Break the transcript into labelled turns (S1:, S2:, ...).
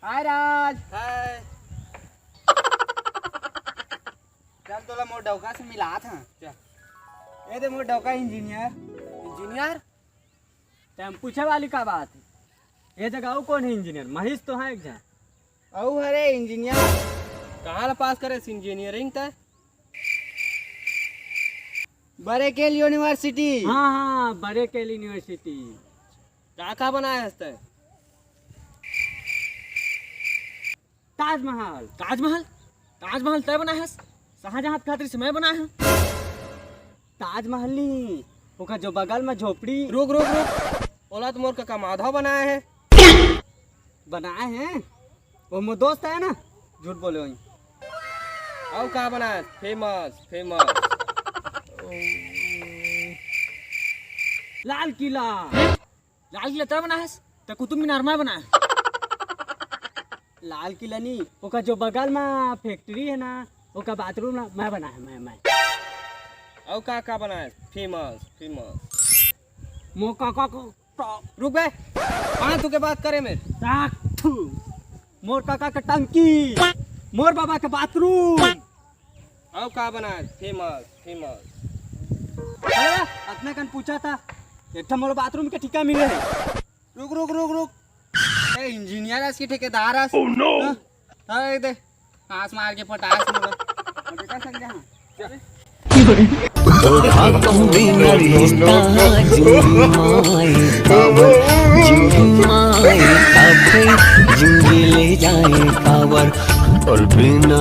S1: हाय राज।
S2: हाय।
S1: चल तोला मोर डौका से मिला था। चल ये दे मोर डौका इंजीनियर।
S2: इंजीनियर?
S3: टाइम पूछे वाली का बात है। ये जगह कौन है इंजीनियर? महेश तो है एक जन।
S1: औ हरे इंजीनियर।
S2: कहाँ ला पास करे इंजीनियरिंग तय?
S1: बरेकेल यूनिवर्सिटी।
S3: हाँ बरेकेल यूनिवर्सिटी।
S2: का बनाया है तय?
S3: ताजमहल।
S4: ताजमहल? ताजमहल तय बना है? शाहजहां खातिर से मैं बना है।
S3: ताजमहल नहीं, ओका जो बगल में झोपड़ी।
S2: रुक रुक रुक, ओला तो मोर का माधव बनाए है।
S3: बनाए हैं वो मोर दोस्त है ना, झूठ बोले वही।
S2: और का बनाया है? Famous famous
S3: Lal Qila.
S4: लाल किला तय बना है? तो कुतुब मीनार मैं बना है।
S3: लाल किला नहीं, ओका जो बगल में फैक्ट्री है ना, ओका बाथरूम ना मैं बना है। मैं
S2: और का बनाया है? फेमस फेमस
S3: मोर काका को
S2: रुक बे, कहाँ तू के बात करे मेरे?
S3: राखू। मोर काका का टंकी, मोर बाबा का बाथरूम।
S2: और का बनाया है? फेमस फेमस
S3: अरे अपने कन पूछा था एक ठा मोर बाथरूम के ठिका मिले है।
S1: रुक रुक रुक रुक, ए इंजीनियर है, इसकी ठेकेदार है।
S3: Oh no.
S1: हां दे आस मार के पटास मोला मुझे का समझा। हां
S5: जिंदगी ले जाए कावर और बिना